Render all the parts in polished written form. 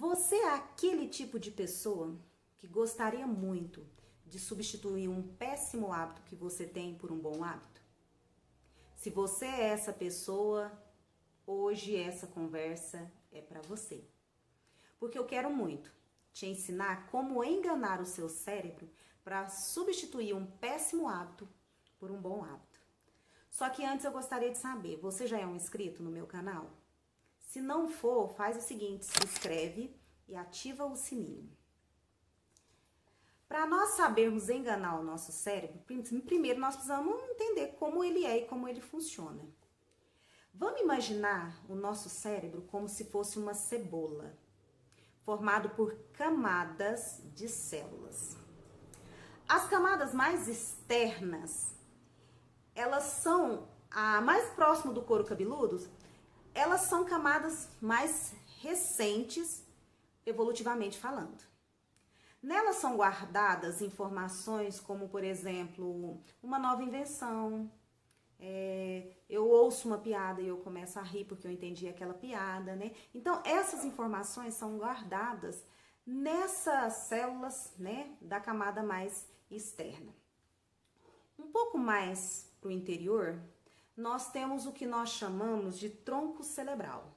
Você é aquele tipo de pessoa que gostaria muito de substituir um péssimo hábito que você tem por um bom hábito? Se você é essa pessoa, hoje essa conversa é para você. Porque eu quero muito te ensinar como enganar o seu cérebro para substituir um péssimo hábito por um bom hábito. Só que antes eu gostaria de saber, você já é um inscrito no meu canal? Se não for, faz o seguinte, se inscreve e ativa o sininho. Para nós sabermos enganar o nosso cérebro, primeiro nós precisamos entender como ele é e como ele funciona. Vamos imaginar o nosso cérebro como se fosse uma cebola, formado por camadas de células. As camadas mais externas, elas são a mais próximo do couro cabeludo, elas são camadas mais recentes, evolutivamente falando. Nelas são guardadas informações como, por exemplo, uma nova invenção. Eu ouço uma piada e eu começo a rir porque eu entendi aquela piada, né? Então, essas informações são guardadas nessas células, né, da camada mais externa. Um pouco mais para o interior, nós temos o que nós chamamos de tronco cerebral,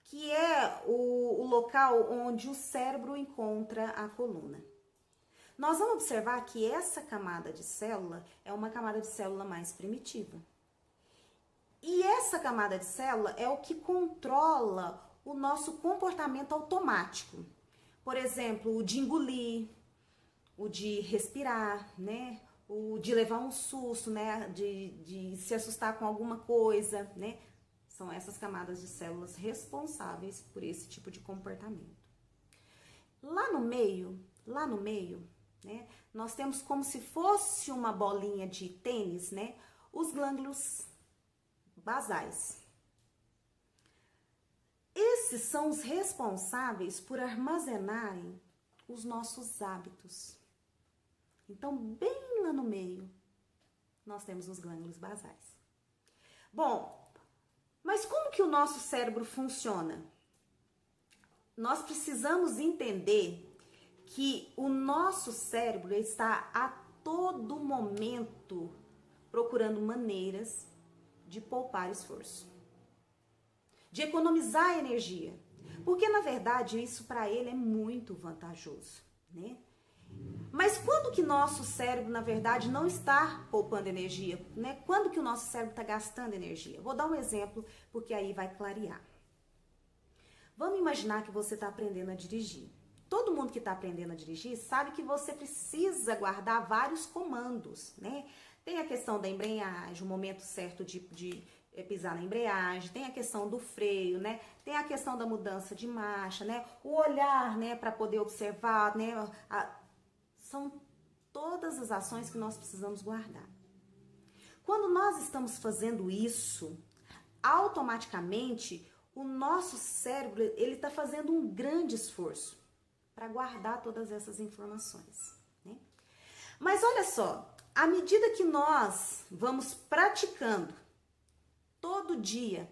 que é o local onde o cérebro encontra a coluna. Nós vamos observar que essa camada de célula é uma camada de célula mais primitiva. E essa camada de célula é o que controla o nosso comportamento automático. Por exemplo, o de engolir, o de respirar, né? O de levar um susto, né? De se assustar com alguma coisa, né? São essas camadas de células responsáveis por esse tipo de comportamento. Lá no meio, né, nós temos como se fosse uma bolinha de tênis, né, os glândulos basais. Esses são os responsáveis por armazenarem os nossos hábitos. Então, bem lá no meio, nós temos os glândulos basais. Bom, mas como que o nosso cérebro funciona? Nós precisamos entender que o nosso cérebro está a todo momento procurando maneiras de poupar esforço, de economizar energia, porque na verdade isso para ele é muito vantajoso, né? Mas quando que nosso cérebro, na verdade, não está poupando energia, né? Quando que o nosso cérebro está gastando energia? Vou dar um exemplo, porque aí vai clarear. Vamos imaginar que você está aprendendo a dirigir. Todo mundo que está aprendendo a dirigir sabe que você precisa guardar vários comandos, né? Tem a questão da embreagem, o momento certo de pisar na embreagem, tem a questão do freio, né? Tem a questão da mudança de marcha, né? O olhar, né, para poder observar, né? São todas as ações que nós precisamos guardar. Quando nós estamos fazendo isso, automaticamente o nosso cérebro ele está fazendo um grande esforço para guardar todas essas informações, né? Mas olha só, à medida que nós vamos praticando todo dia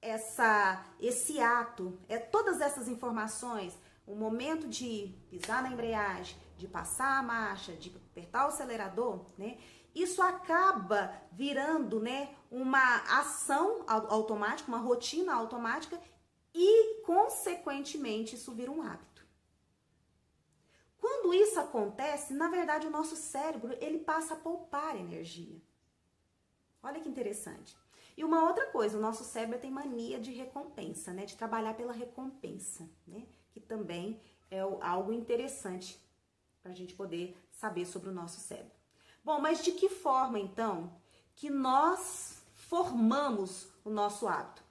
esse ato, todas essas informações, o momento de pisar na embreagem, de passar a marcha, de apertar o acelerador, né? Isso acaba virando, né, uma ação automática, uma rotina automática e, consequentemente, isso vira um hábito. Quando isso acontece, na verdade, o nosso cérebro, ele passa a poupar energia. Olha que interessante. E uma outra coisa, o nosso cérebro tem mania de recompensa, né? De trabalhar pela recompensa, né? Que também é algo interessante para a gente poder saber sobre o nosso cérebro. Bom, mas de que forma, então, que nós formamos o nosso hábito?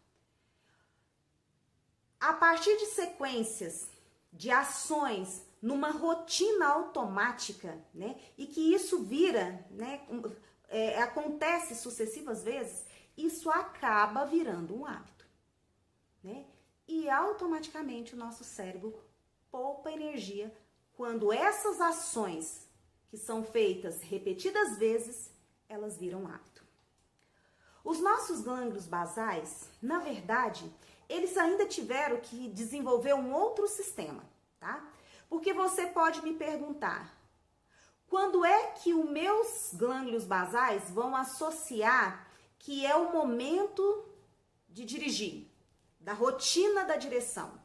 A partir de sequências de ações numa rotina automática, né? E que isso vira, né? Acontece sucessivas vezes, isso acaba virando um hábito, né? E automaticamente o nosso cérebro poupa energia quando essas ações que são feitas repetidas vezes, elas viram hábito. Os nossos glândulos basais, na verdade, eles ainda tiveram que desenvolver um outro sistema, tá? Porque você pode me perguntar, quando é que os meus glândulos basais vão associar que é o momento de dirigir, da rotina da direção?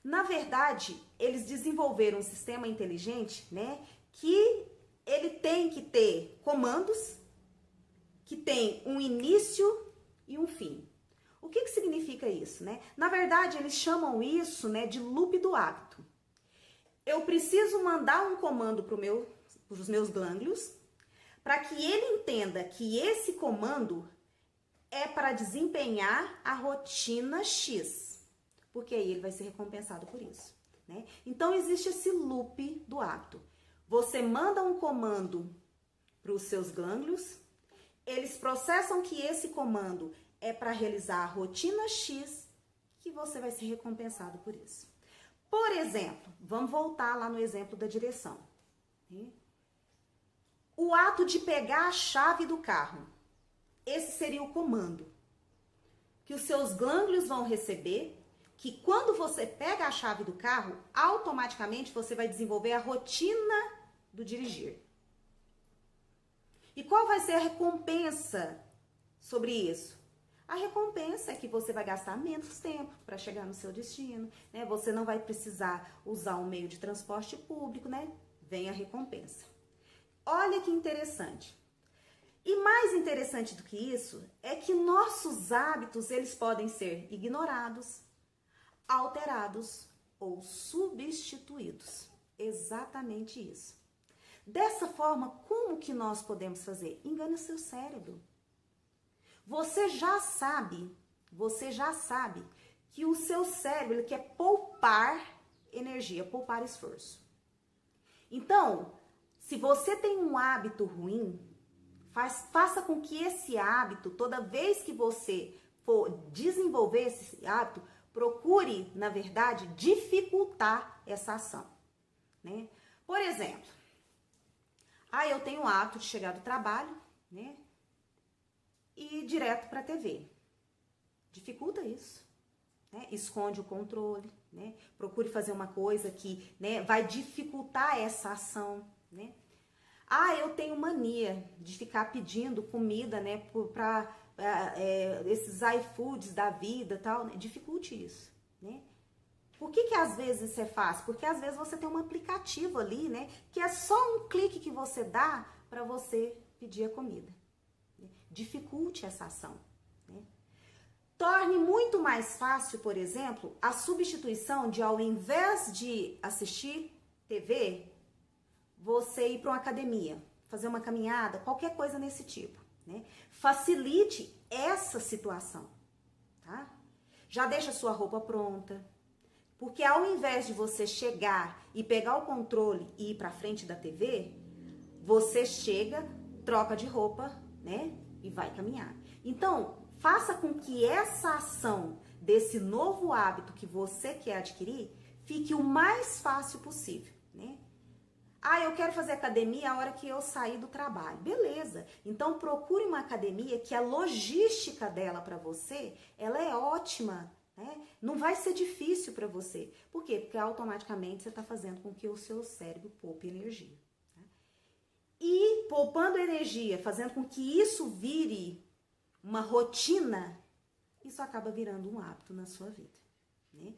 Na verdade, eles desenvolveram um sistema inteligente, né, que ele tem que ter comandos, que tem um início e um fim. O que significa isso, né? Na verdade, eles chamam isso, né, de loop do hábito. Eu preciso mandar um comando para os meus glândulos, para que ele entenda que esse comando é para desempenhar a rotina X, porque aí ele vai ser recompensado por isso, né? Então, existe esse loop do hábito. Você manda um comando para os seus glândulos, eles processam que esse comando é para realizar a rotina X, que você vai ser recompensado por isso. Por exemplo, vamos voltar lá no exemplo da direção. O ato de pegar a chave do carro, esse seria o comando que os seus glândulos vão receber, que quando você pega a chave do carro, automaticamente você vai desenvolver a rotina do dirigir. E qual vai ser a recompensa sobre isso? A recompensa é que você vai gastar menos tempo para chegar no seu destino, né? Você não vai precisar usar um meio de transporte público, né? Vem a recompensa. Olha que interessante. E mais interessante do que isso é que nossos hábitos, eles podem ser ignorados, alterados ou substituídos. Exatamente isso. Dessa forma, como que nós podemos fazer? Engane o seu cérebro. Você já sabe que o seu cérebro ele quer poupar energia, poupar esforço. Então, se você tem um hábito ruim, faça com que esse hábito, toda vez que você for desenvolver esse hábito, procure, na verdade, dificultar essa ação, né? Por exemplo, eu tenho o hábito de chegar do trabalho, né, e ir direto para a TV. Dificulta isso, né? Esconde o controle, né? Procure fazer uma coisa que, né, vai dificultar essa ação, né? Eu tenho mania de ficar pedindo comida, né, para esses iFoods da vida, tal, né? Dificulte isso, né? Por que às vezes isso é fácil? Porque às vezes você tem um aplicativo ali, né, que é só um clique que você dá para você pedir a comida. Dificulte essa ação, né? Torne muito mais fácil, por exemplo, a substituição de, ao invés de assistir TV, você ir para uma academia, fazer uma caminhada, qualquer coisa nesse tipo, né? Facilite essa situação, tá? Já deixa a sua roupa pronta, porque ao invés de você chegar e pegar o controle e ir para frente da TV, você chega, troca de roupa, né? E vai caminhar. Então, faça com que essa ação desse novo hábito que você quer adquirir fique o mais fácil possível, né? Eu quero fazer academia a hora que eu sair do trabalho. Beleza. Então, procure uma academia que a logística dela para você, ela é ótima, né? Não vai ser difícil para você. Por quê? Porque automaticamente você está fazendo com que o seu cérebro poupe energia. E poupando energia, fazendo com que isso vire uma rotina, isso acaba virando um hábito na sua vida, né?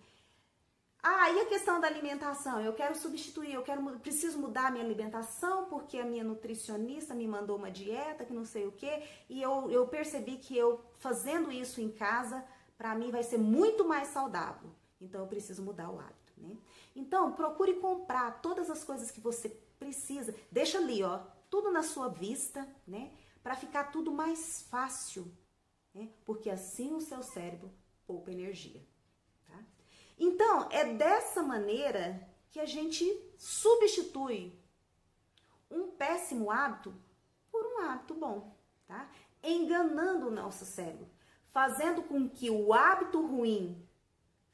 E a questão da alimentação? Eu quero substituir, preciso mudar a minha alimentação porque a minha nutricionista me mandou uma dieta que não sei o quê, e eu percebi que eu fazendo isso em casa, para mim vai ser muito mais saudável. Então eu preciso mudar o hábito, né? Então, procure comprar todas as coisas que você precisa, deixa ali, ó, tudo na sua vista, né? Para ficar tudo mais fácil, né? Porque assim o seu cérebro poupa energia, tá? Então, é dessa maneira que a gente substitui um péssimo hábito por um hábito bom, tá? Enganando o nosso cérebro, fazendo com que o hábito ruim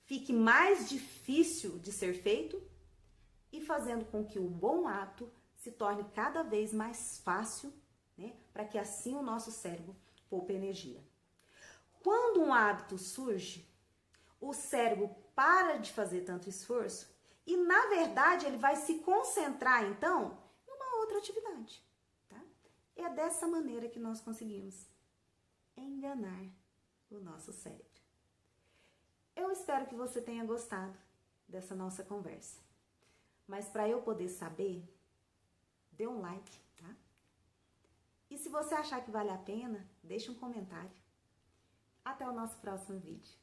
fique mais difícil de ser feito e fazendo com que o bom hábito se torne cada vez mais fácil, né? Para que assim o nosso cérebro poupe energia. Quando um hábito surge, o cérebro para de fazer tanto esforço e, na verdade, ele vai se concentrar, então, em uma outra atividade, tá? É dessa maneira que nós conseguimos enganar o nosso cérebro. Eu espero que você tenha gostado dessa nossa conversa. Mas para eu poder saber, dê um like, tá? E se você achar que vale a pena, deixe um comentário. Até o nosso próximo vídeo.